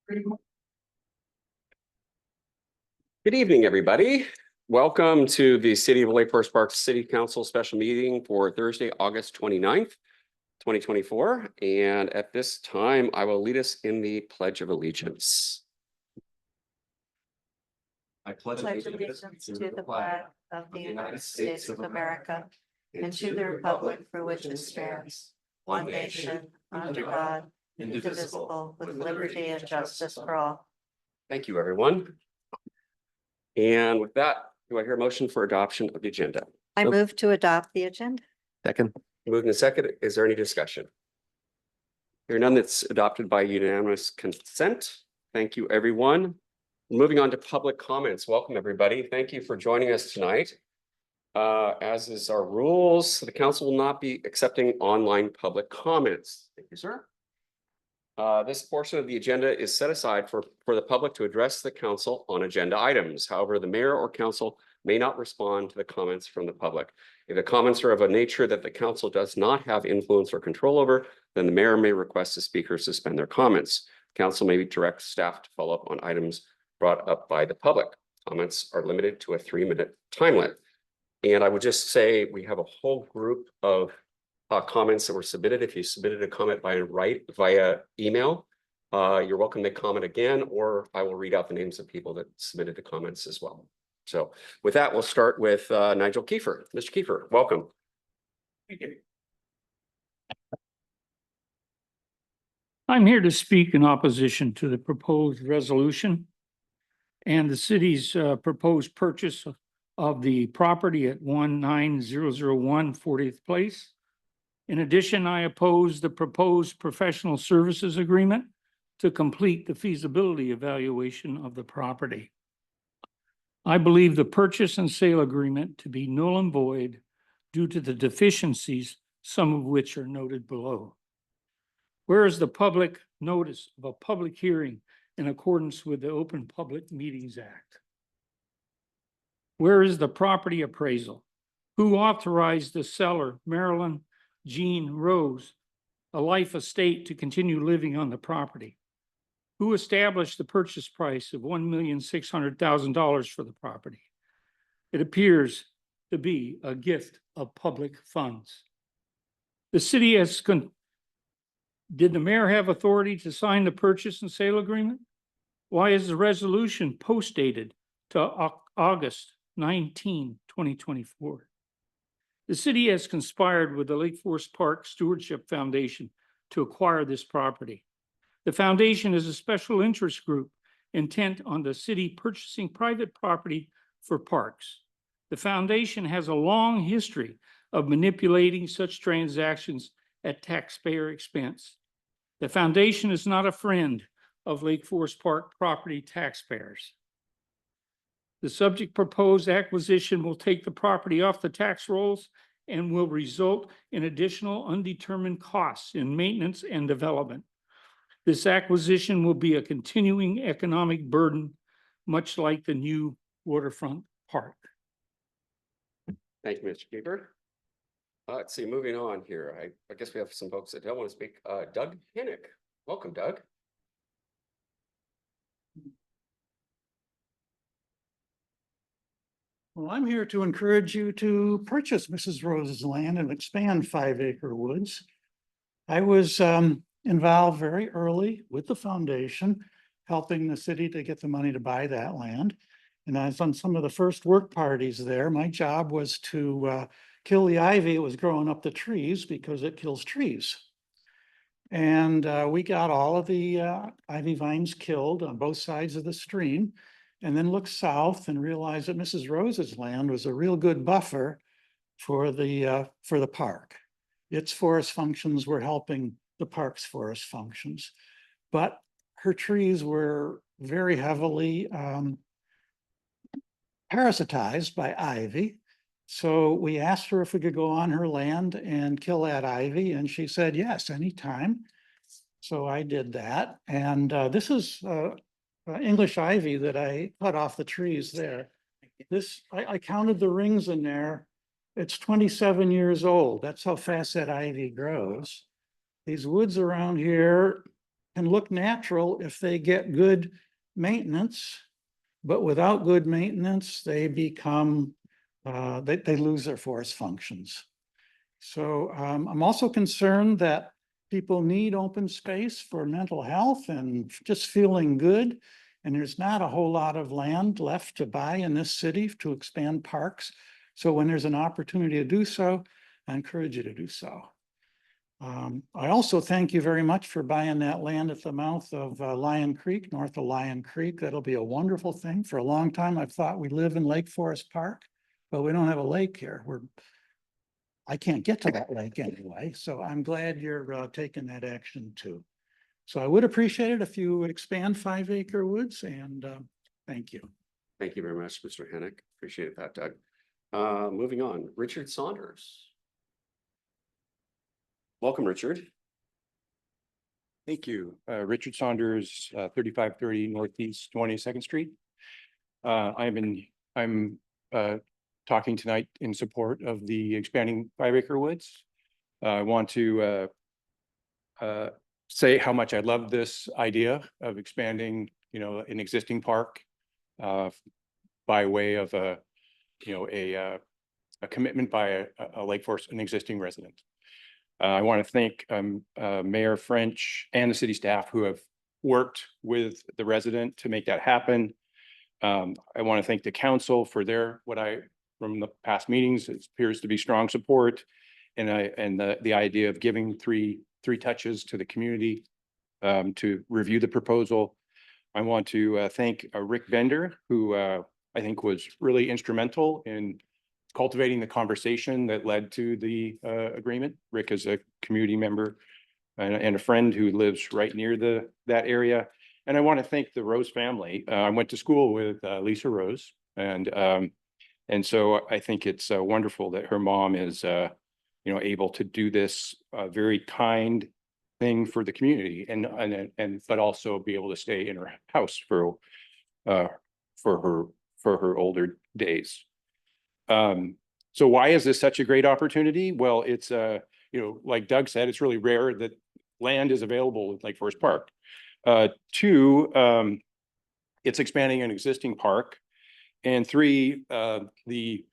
Good evening, everybody. Welcome to the City of Lake Forest Park City Council special meeting for Thursday, August 29th, 2024. And at this time, I will lead us in the Pledge of Allegiance. I pledge allegiance to the flag of the United States of America and to the republic for which it stands, one nation, under God, indivisible, with liberty and justice for all. Thank you, everyone. And with that, do I hear a motion for adoption of the agenda? I move to adopt the agenda. Second. Moved and second. Is there any discussion? Hearing none, that's adopted by unanimous consent. Thank you, everyone. Moving on to public comments. Welcome, everybody. Thank you for joining us tonight. As is our rules, the council will not be accepting online public comments. Thank you, sir. This portion of the agenda is set aside for the public to address the council on agenda items. However, the mayor or council may not respond to the comments from the public. If the comments are of a nature that the council does not have influence or control over, then the mayor may request the speaker suspend their comments. Council may direct staff to follow up on items brought up by the public. Comments are limited to a 3-minute time limit. And I would just say we have a whole group of comments that were submitted. If you submitted a comment via email, you're welcome to comment again, or I will read out the names of people that submitted the comments as well. So with that, we'll start with Nigel Kiefer. Mr. Kiefer, welcome. Thank you. I'm here to speak in opposition to the proposed resolution and the city's proposed purchase of the property at 19001 40th Place. In addition, I oppose the proposed professional services agreement to complete the feasibility evaluation of the property. I believe the purchase and sale agreement to be null and void due to the deficiencies, some of which are noted below. Whereas the public notice of a public hearing in accordance with the Open Public Meetings Act? Where is the property appraisal? Who authorized the seller, Marilyn Jean Rose, a life estate, to continue living on the property? Who established the purchase price of $1,600,000 for the property? It appears to be a gift of public funds. The city has Did the mayor have authority to sign the purchase and sale agreement? Why is the resolution post-dated to August 19, 2024? The city has conspired with the Lake Forest Park Stewardship Foundation to acquire this property. The foundation is a special interest group intent on the city purchasing private property for parks. The foundation has a long history of manipulating such transactions at taxpayer expense. The foundation is not a friend of Lake Forest Park property taxpayers. The subject proposed acquisition will take the property off the tax rolls and will result in additional undetermined costs in maintenance and development. This acquisition will be a continuing economic burden, much like the new waterfront park. Thank you, Mr. Kiefer. Let's see, moving on here. I guess we have some folks that don't want to speak. Doug Hinnick. Welcome, Doug. Well, I'm here to encourage you to purchase Mrs. Rose's land and expand 5-acre woods. I was involved very early with the foundation, helping the city to get the money to buy that land. And I was on some of the first work parties there. My job was to kill the ivy that was growing up the trees because it kills trees. And we got all of the ivy vines killed on both sides of the stream, and then looked south and realized that Mrs. Rose's land was a real good buffer for the park. Its forest functions were helping the park's forest functions, but her trees were very heavily parasitized by ivy. So we asked her if we could go on her land and kill that ivy, and she said yes, anytime. So I did that, and this is English ivy that I cut off the trees there. I counted the rings in there. It's 27 years old. That's how fast that ivy grows. These woods around here can look natural if they get good maintenance, but without good maintenance, they become, they lose their forest functions. So I'm also concerned that people need open space for mental health and just feeling good. And there's not a whole lot of land left to buy in this city to expand parks. So when there's an opportunity to do so, I encourage you to do so. I also thank you very much for buying that land at the mouth of Lion Creek, north of Lion Creek. That'll be a wonderful thing. For a long time, I've thought we live in Lake Forest Park, but we don't have a lake here. I can't get to that lake anyway, so I'm glad you're taking that action too. So I would appreciate it if you would expand 5 Acre Woods, and thank you. Thank you very much, Mr. Hennick. Appreciate that, Doug. Moving on, Richard Saunders. Welcome, Richard. Thank you. Richard Saunders, 3530 Northeast 22nd Street. I'm talking tonight in support of the expanding 5 Acre Woods. I want to say how much I love this idea of expanding, an existing park by way of a commitment by an existing resident. I want to thank Mayor French and the city staff who have worked with the resident to make that happen. I want to thank the council for from the past meetings, it appears to be strong support, and the idea of giving three touches to the community to review the proposal. I want to thank Rick Bender, who I think was really instrumental in cultivating the conversation that led to the agreement. Rick is a community member and a friend who lives right near that area. And I want to thank the Rose family. I went to school with Lisa Rose, and so I think it's wonderful that her mom is able to do this very kind thing for the community, but also be able to stay in her house for her older days. So why is this such a great opportunity? Well, it's like Doug said, it's really rare that land is available at Lake Forest Park. Two, it's expanding an existing park. And three, the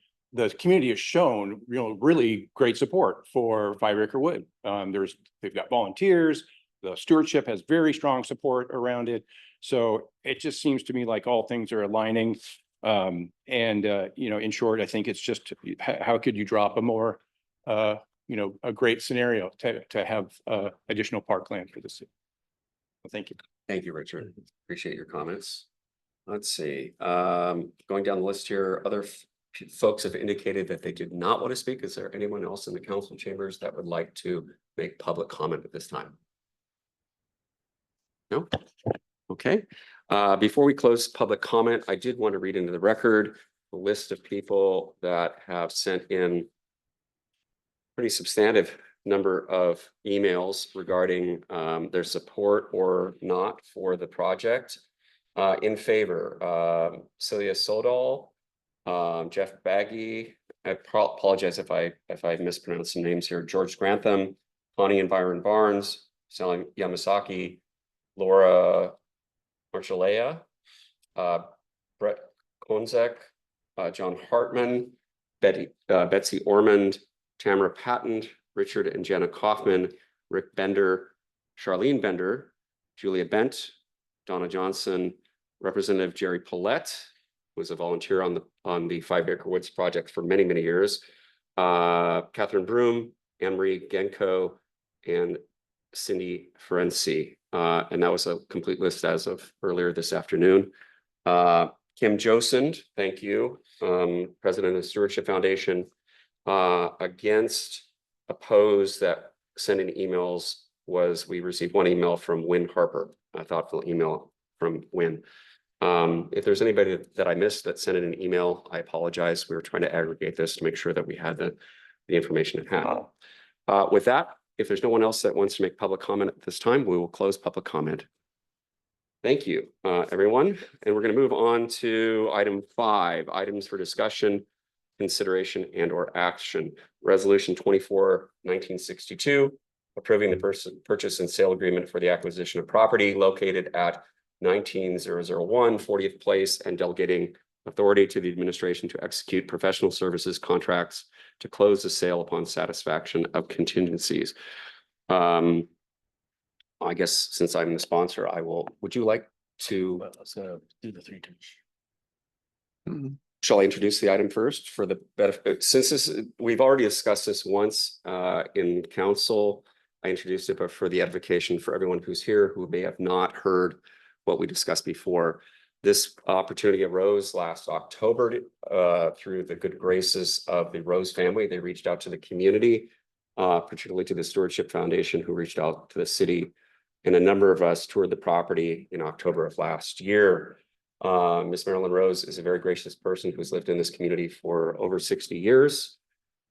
community has shown really great support for 5 Acre Wood. They've got volunteers, the stewardship has very strong support around it. So it just seems to me like all things are aligning. In short, I think it's just how could you drop a more a great scenario to have additional parkland for the city. Well, thank you. Thank you, Richard. Appreciate your comments. Let's see. Going down the list here, other folks have indicated that they did not want to speak. Is there anyone else in the council chambers that would like to make public comment at this time? No? Okay. Before we close public comment, I did want to read into the record a list of people that have sent in pretty substantive number of emails regarding their support or not for the project. In favor, Celia Sodal, Jeff Baggy, I apologize if I mispronounced some names here, George Grantham, Connie and Byron Barnes, Sally Yamasaki, Laura Marchalea, Brett Konzek, John Hartman, Betsy Ormond, Tamara Patton, Richard and Jenna Kaufman, Rick Bender, Charlene Bender, Julia Bent, Donna Johnson, Representative Jerry Paulette, who was a volunteer on the 5 Acre Woods project for many, many years, Catherine Broom, Anne-Marie Genko, and Cindy Ferenczi. And that was a complete list as of earlier this afternoon. Kim Josend, thank you, President of the Stewardship Foundation. Against, opposed, that sending emails was, we received one email from Wynn Harper, a thoughtful email from Wynn. If there's anybody that I missed that sent in an email, I apologize. We were trying to aggregate this to make sure that we had the information at hand. With that, if there's no one else that wants to make public comment at this time, we will close public comment. Thank you, everyone. And we're going to move on to item 5, items for discussion, consideration, and/or action. Resolution 24-1962, approving the purchase and sale agreement for the acquisition of property located at 19001 40th Place and delegating authority to the administration to execute professional services contracts to close the sale upon satisfaction of contingencies. I guess since I'm the sponsor, would you like to? Let's do the three touch. Shall I introduce the item first for the benefit? Since we've already discussed this once in council, I introduced it, but for the edification for everyone who's here who may have not heard what we discussed before. This opportunity arose last October through the good graces of the Rose family. They reached out to the community, particularly to the Stewardship Foundation, who reached out to the city. And a number of us toured the property in October of last year. Miss Marilyn Rose is a very gracious person who's lived in this community for over 60 years.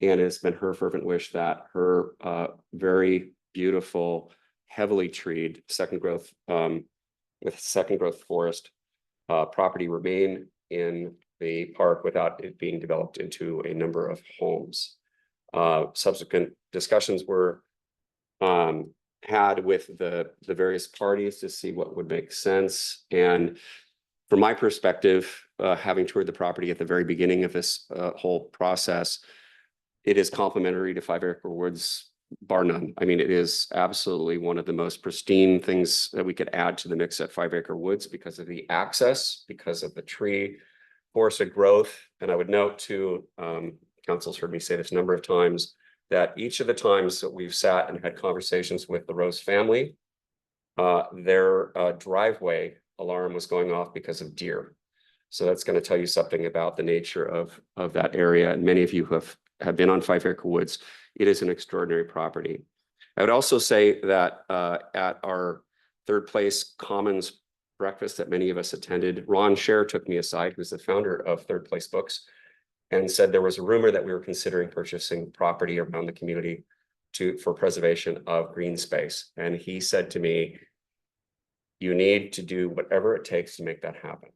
And it's been her fervent wish that her very beautiful, heavily treed second growth forest property remain in the park without it being developed into a number of homes. Subsequent discussions were had with the various parties to see what would make sense. And from my perspective, having toured the property at the very beginning of this whole process, it is complementary to 5 Acre Woods, bar none. I mean, it is absolutely one of the most pristine things that we could add to the mix at 5 Acre Woods because of the access, because of the tree forested growth. And I would note too, council's heard me say this a number of times, that each of the times that we've sat and had conversations with the Rose family, their driveway alarm was going off because of deer. So that's going to tell you something about the nature of that area. And many of you who have been on 5 Acre Woods, it is an extraordinary property. I would also say that at our Third Place Commons breakfast that many of us attended, Ron Scher took me aside, who's the founder of Third Place Books, and said there was a rumor that we were considering purchasing property around the community for preservation of green space. And he said to me, you need to do whatever it takes to make that happen.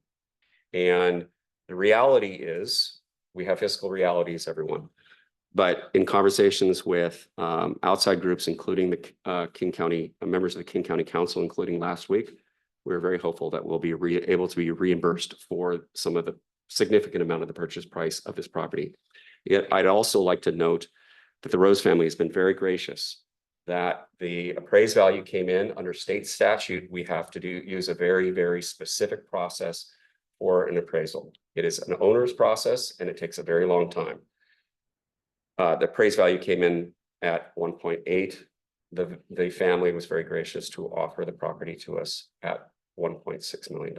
And the reality is, we have fiscal realities, everyone. But in conversations with outside groups, including the King County members of the King County Council, including last week, we're very hopeful that we'll be able to be reimbursed for some of the significant amount of the purchase price of this property. Yet I'd also like to note that the Rose family has been very gracious, that the appraised value came in under state statute. We have to use a very, very specific process for an appraisal. It is an owner's process and it takes a very long time. The appraised value came in at 1.8. The family was very gracious to offer the property to us at $1.6 million.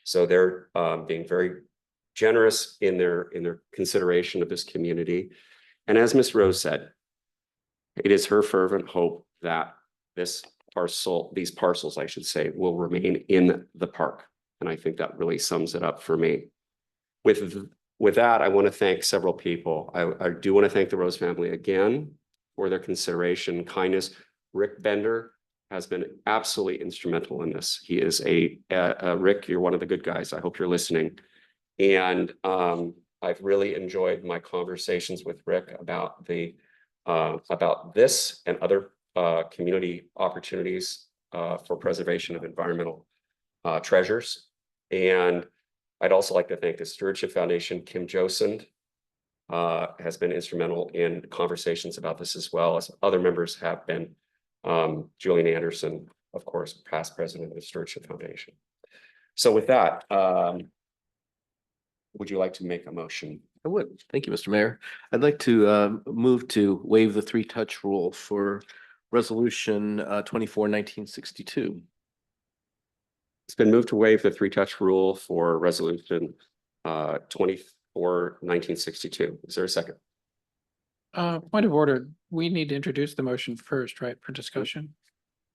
So they're being very generous in their consideration of this community. And as Ms. Rose said, it is her fervent hope that these parcels, I should say, will remain in the park. And I think that really sums it up for me. With that, I want to thank several people. I do want to thank the Rose family again for their consideration, kindness. Rick Bender has been absolutely instrumental in this. He is Rick, you're one of the good guys. I hope you're listening. And I've really enjoyed my conversations with Rick about this and other community opportunities for preservation of environmental treasures. And I'd also like to thank the Stewardship Foundation. Kim Josund has been instrumental in conversations about this, as well as other members have been. Julian Anderson, of course, past president of the Stewardship Foundation. So with that, would you like to make a motion? I would. Thank you, Mr. Mayor. I'd like to move to waive the 3-touch rule for resolution 24/1962. It's been moved to waive the 3-touch rule for resolution 24/1962. Is there a second? Point of order, we need to introduce the motion first, right, for discussion?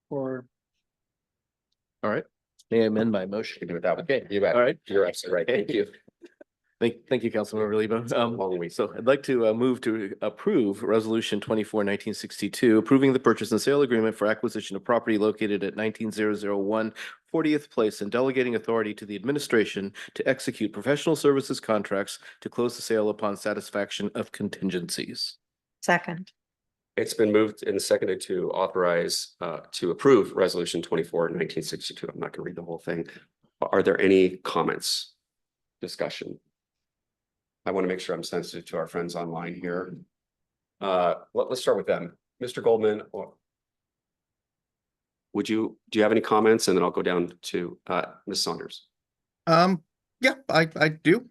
Or, All right. May I amend my motion? You do it that way. Okay. You bet. All right. You're absolutely right. Thank you. Thank you, Councilmember Lebo. Long week. So I'd like to move to approve resolution 24/1962, approving the purchase and sale agreement for acquisition of property located at 19001 40th Place and delegating authority to the administration to execute professional services contracts to close the sale upon satisfaction of contingencies. Second. It's been moved and seconded to authorize, to approve resolution 24-1962. I'm not gonna read the whole thing. Are there any comments? Discussion? I want to make sure I'm sensitive to our friends online here. Let's start with them. Mr. Goldman, or do you have any comments? And then I'll go down to Ms. Saunders. Yeah, I do.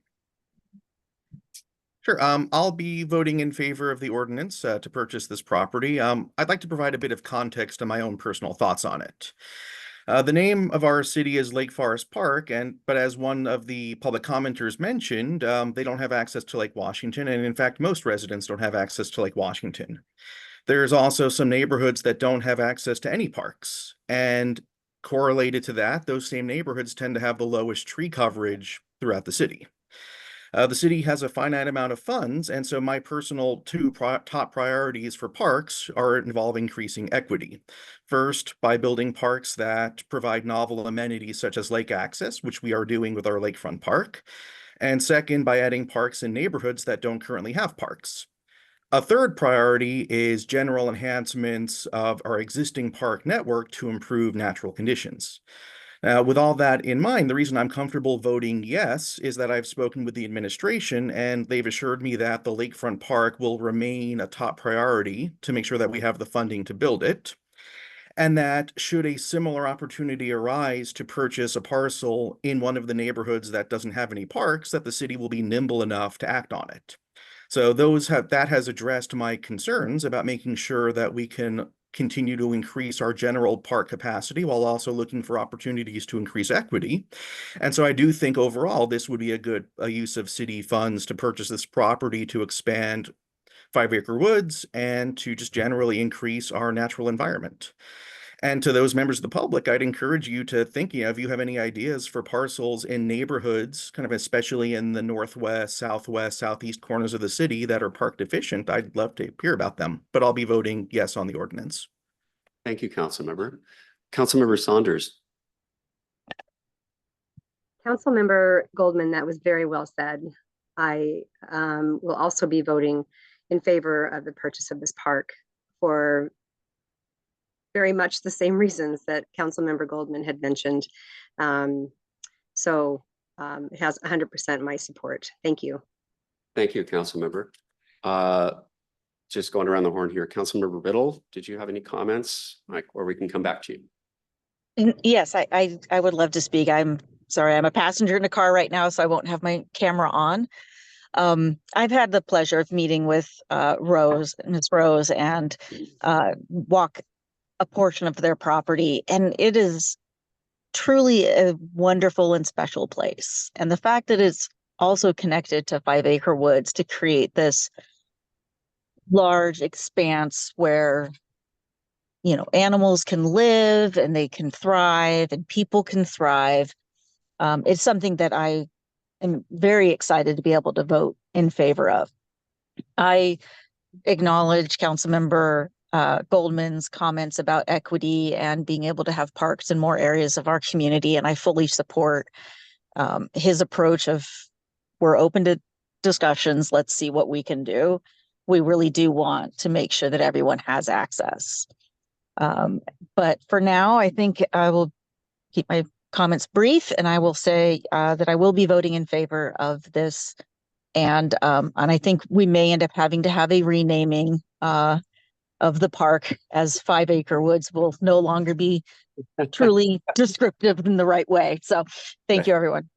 Sure. I'll be voting in favor of the ordinance to purchase this property. I'd like to provide a bit of context to my own personal thoughts on it. The name of our city is Lake Forest Park, but as one of the public commenters mentioned, they don't have access to Lake Washington, and in fact, most residents don't have access to Lake Washington. There's also some neighborhoods that don't have access to any parks, and correlated to that, those same neighborhoods tend to have the lowest tree coverage throughout the city. The city has a finite amount of funds, and so my personal top priorities for parks are involve increasing equity. First, by building parks that provide novel amenities such as lake access, which we are doing with our lakefront park. And second, by adding parks in neighborhoods that don't currently have parks. A third priority is general enhancements of our existing park network to improve natural conditions. With all that in mind, the reason I'm comfortable voting yes is that I've spoken with the administration and they've assured me that the lakefront park will remain a top priority to make sure that we have the funding to build it. And that should a similar opportunity arise to purchase a parcel in one of the neighborhoods that doesn't have any parks, that the city will be nimble enough to act on it. So that has addressed my concerns about making sure that we can continue to increase our general park capacity while also looking for opportunities to increase equity. And so I do think overall this would be a use of city funds to purchase this property to expand 5 Acre Woods and to just generally increase our natural environment. And to those members of the public, I'd encourage you to think, if you have any ideas for parcels in neighborhoods, kind of especially in the northwest, southwest, southeast corners of the city that are park deficient, I'd love to hear about them, but I'll be voting yes on the ordinance. Thank you, Councilmember. Councilmember Saunders. Councilmember Goldman, that was very well said. I will also be voting in favor of the purchase of this park for very much the same reasons that Councilmember Goldman had mentioned. It has 100% my support. Thank you. Thank you, Councilmember. Just going around the horn here, Councilmember Biddle, did you have any comments? Or we can come back to you. Yes, I would love to speak. I'm sorry, I'm a passenger in a car right now, so I won't have my camera on. I've had the pleasure of meeting with Ms. Rose, and walk a portion of their property, and it is truly a wonderful and special place. And the fact that it's also connected to 5 Acre Woods to create this large expanse where, animals can live and they can thrive and people can thrive. It's something that I am very excited to be able to vote in favor of. I acknowledge Councilmember Goldman's comments about equity and being able to have parks in more areas of our community. And I fully support his approach of, we're open to discussions. Let's see what we can do. We really do want to make sure that everyone has access. But for now, I think I will keep my comments brief, and I will say that I will be voting in favor of this. And I think we may end up having to have a renaming of the park, as 5 Acre Woods will no longer be truly descriptive in the right way. So thank you, everyone.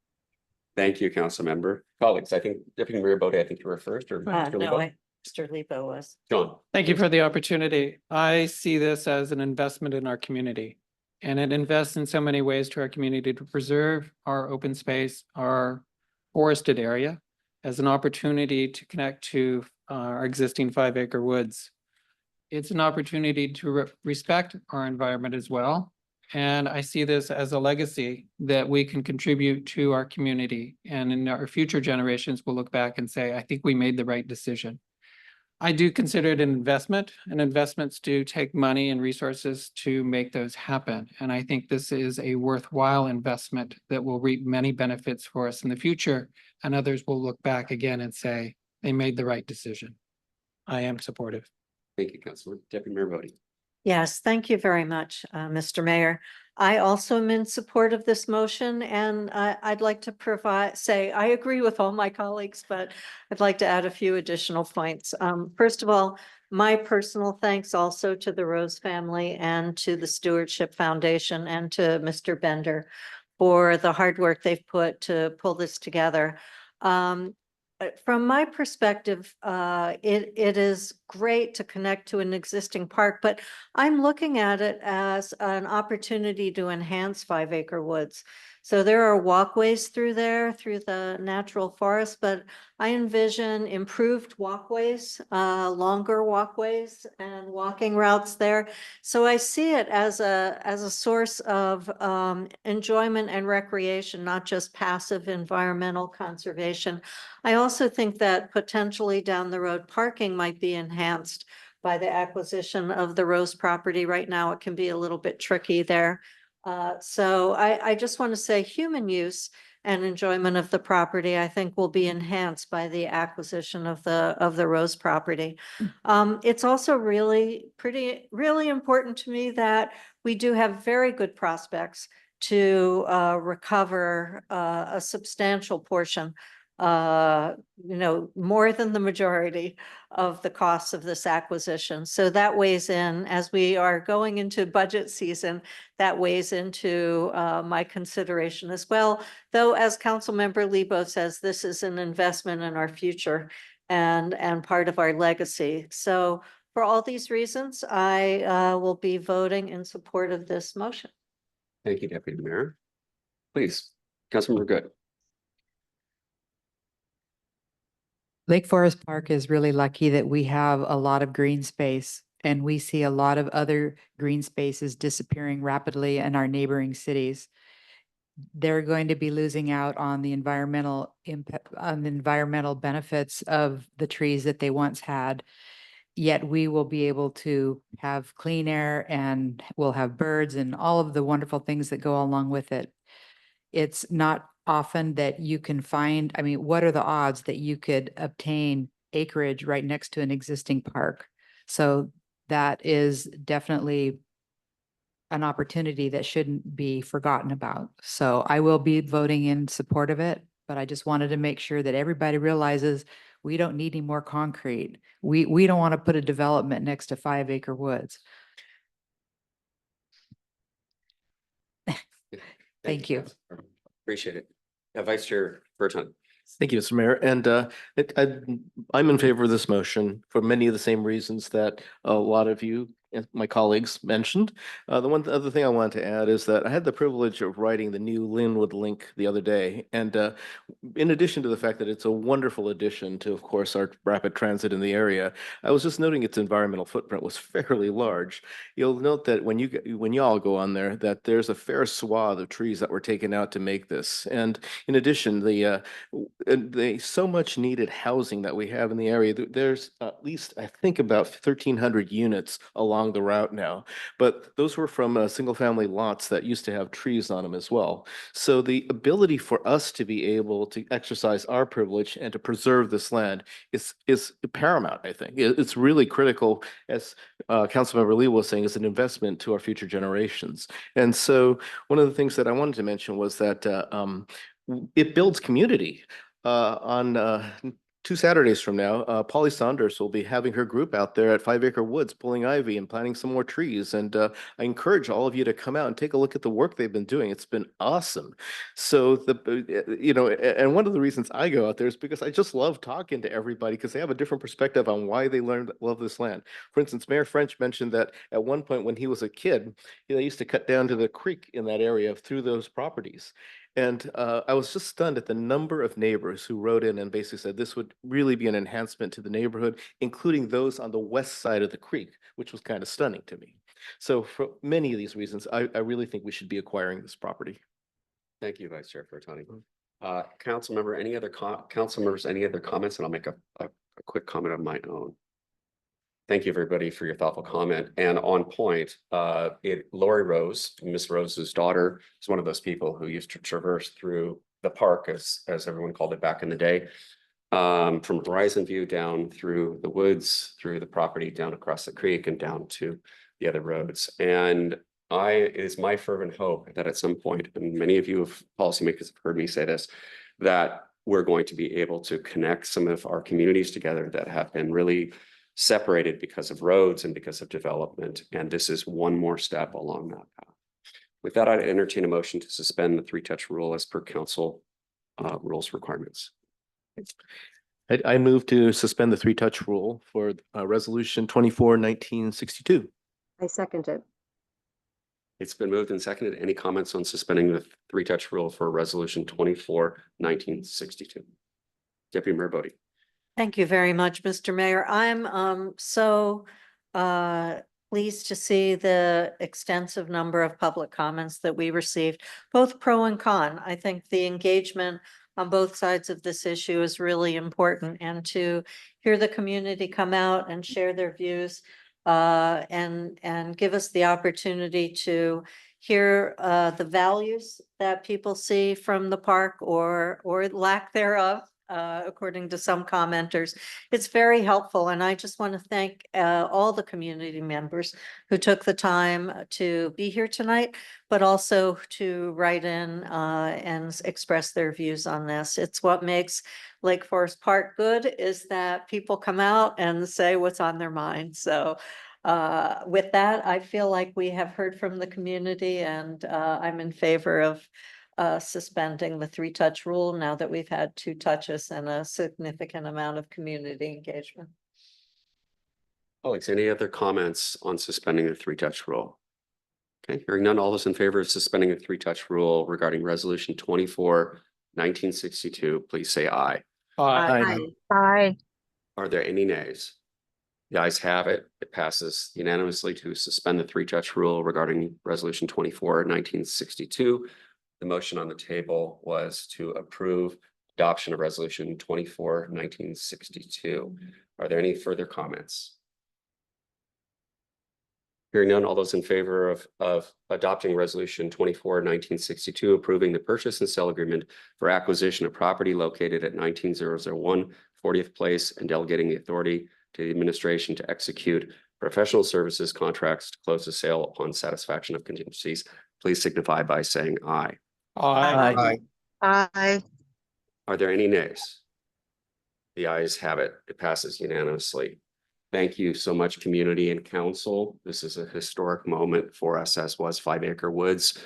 Thank you, Councilmember. Colleagues, I think Deputy Mayor Bodie, I think you were first, or Mr. Lebo? Mr. Lebo was. John. Thank you for the opportunity. I see this as an investment in our community. And it invests in so many ways to our community to preserve our open space, our forested area, as an opportunity to connect to our existing 5 Acre Woods. It's an opportunity to respect our environment as well. And I see this as a legacy that we can contribute to our community. And in our future generations, we'll look back and say, I think we made the right decision. I do consider it an investment, and investments do take money and resources to make those happen. And I think this is a worthwhile investment that will reap many benefits for us in the future. And others will look back again and say, they made the right decision. I am supportive. Thank you, Councilor. Deputy Mayor Bodie. Yes, thank you very much, Mr. Mayor. I also am in support of this motion, and I'd like to say I agree with all my colleagues, but I'd like to add a few additional points. First of all, my personal thanks also to the Rose family and to the Stewardship Foundation and to Mr. Bender for the hard work they've put to pull this together. From my perspective, it is great to connect to an existing park, but I'm looking at it as an opportunity to enhance 5 Acre Woods. So there are walkways through there, through the natural forest, but I envision improved walkways, longer walkways and walking routes there. So I see it as a source of enjoyment and recreation, not just passive environmental conservation. I also think that potentially down the road, parking might be enhanced by the acquisition of the Rose property. Right now, it can be a little bit tricky there. So I just want to say human use and enjoyment of the property, I think, will be enhanced by the acquisition of the Rose property. It's also really important to me that we do have very good prospects to recover a substantial portion, more than the majority of the costs of this acquisition. So that weighs in as we are going into budget season, that weighs into my consideration as well. Though, as Councilmember Lebo says, this is an investment in our future and part of our legacy. So for all these reasons, I will be voting in support of this motion. Thank you, Deputy Mayor. Please, Councilmember Good. Lake Forest Park is really lucky that we have a lot of green space, and we see a lot of other green spaces disappearing rapidly in our neighboring cities. They're going to be losing out on the environmental impact, on the environmental benefits of the trees that they once had. Yet we will be able to have clean air, and we'll have birds and all of the wonderful things that go along with it. It's not often that you can find, I mean, what are the odds that you could obtain acreage right next to an existing park? So that is definitely an opportunity that shouldn't be forgotten about. So I will be voting in support of it, but I just wanted to make sure that everybody realizes we don't need any more concrete. We don't want to put a development next to 5 Acre Woods. Thank you. Appreciate it. Vice Chair Burton. Thank you, Mr. Mayor. And I'm in favor of this motion for many of the same reasons that a lot of you, my colleagues, mentioned. The other thing I wanted to add is that I had the privilege of writing the new Linwood link the other day. And in addition to the fact that it's a wonderful addition to, of course, our rapid transit in the area, I was just noting its environmental footprint was fairly large. You'll note that when you all go on there, that there's a fair swath of trees that were taken out to make this. And in addition, the so much needed housing that we have in the area, there's at least, I think, about 1,300 units along the route now, but those were from single family lots that used to have trees on them as well. So the ability for us to be able to exercise our privilege and to preserve this land is paramount, I think. It's really critical, as Councilmember Lee was saying, as an investment to our future generations. And so one of the things that I wanted to mention was that it builds community. On 2 Saturdays from now, Polly Saunders will be having her group out there at 5 Acre Woods pulling ivy and planting some more trees. And I encourage all of you to come out and take a look at the work they've been doing. It's been awesome. So and one of the reasons I go out there is because I just love talking to everybody because they have a different perspective on why they love this land. For instance, Mayor French mentioned that at one point when he was a kid, they used to cut down to the creek in that area through those properties. And I was just stunned at the number of neighbors who wrote in and basically said this would really be an enhancement to the neighborhood, including those on the west side of the creek, which was kind of stunning to me. So for many of these reasons, I really think we should be acquiring this property. Thank you, Vice Chair Fertani. Council members, any other comments? And I'll make a quick comment of my own. Thank you, everybody, for your thoughtful comment. And on point, Lori Rose, Miss Rose's daughter, is one of those people who used to traverse through the park, as everyone called it back in the day. from Horizon View down through the woods, through the property, down across the creek and down to the other roads. And it is my fervent hope that at some point, and many of you have policymakers have heard me say this, that we're going to be able to connect some of our communities together that have been really separated because of roads and because of development. And this is one more step along that path. With that, I'd entertain a motion to suspend the three-touch rule as per council rules requirements. I move to suspend the three-touch rule for resolution 24-1962. I second it. It's been moved and seconded. Any comments on suspending the three-touch rule for resolution 24-1962? Deputy Mayor Bodie. Thank you very much, Mr. Mayor. I'm so pleased to see the extensive number of public comments that we received, both pro and con. I think the engagement on both sides of this issue is really important, and to hear the community come out and share their views and give us the opportunity to hear the values that people see from the park or lack thereof. According to some commenters, it's very helpful. And I just want to thank all the community members who took the time to be here tonight, but also to write in and express their views on this. It's what makes Lake Forest Park good, is that people come out and say what's on their mind. So with that, I feel like we have heard from the community, and I'm in favor of suspending the three-touch rule now that we've had 2 touches and a significant amount of community engagement. Alex, any other comments on suspending the three-touch rule? Okay, hearing none, all those in favor of suspending the three-touch rule regarding resolution 24-1962, please say aye. Aye. Aye. Are there any nays? The ayes have it. It passes unanimously to suspend the three-touch rule regarding resolution 24-1962. The motion on the table was to approve adoption of resolution 24-1962. Are there any further comments? Hearing none, all those in favor of adopting resolution 24-1962, approving the purchase and sale agreement for acquisition of property located at 19001 40th Place and delegating the authority to the administration to execute professional services contracts to close the sale upon satisfaction of contingencies, please signify by saying aye. Aye. Aye. Are there any nays? The ayes have it. It passes unanimously. Thank you so much, community and council. This is a historic moment for us, as was 5 Acre Woods.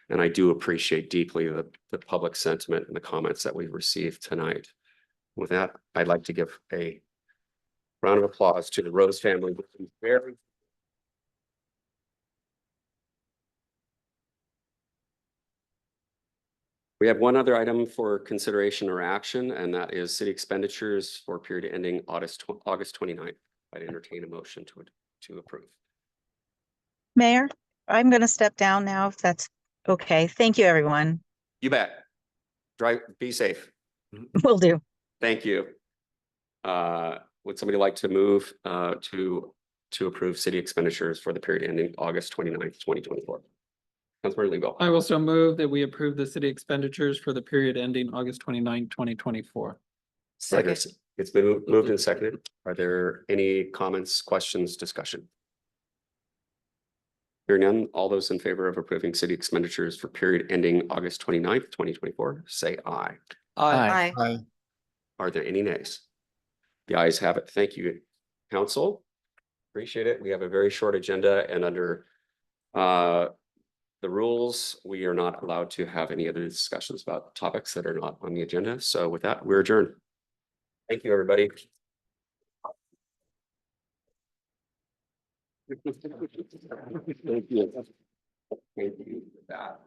And I do appreciate deeply the public sentiment and the comments that we've received tonight. With that, I'd like to give a round of applause to the Rose family. We have one other item for consideration or action, and that is city expenditures for period ending August 29th. I'd entertain a motion to approve. Mayor, I'm going to step down now if that's okay. Thank you, everyone. You bet. Be safe. Will do. Thank you. Would somebody like to move to approve city expenditures for the period ending August 29th, 2024? Councilor Lebo. I will so move that we approve the city expenditures for the period ending August 29, 2024. Second. It's been moved and seconded. Are there any comments, questions, discussion? Hearing none, all those in favor of approving city expenditures for period ending August 29th, 2024, say aye. Aye. Aye. Are there any nays? The ayes have it. Thank you, council. Appreciate it. We have a very short agenda, and under the rules, we are not allowed to have any other discussions about topics that are not on the agenda. So with that, we're adjourned. Thank you, everybody. Thank you. Thank you for that.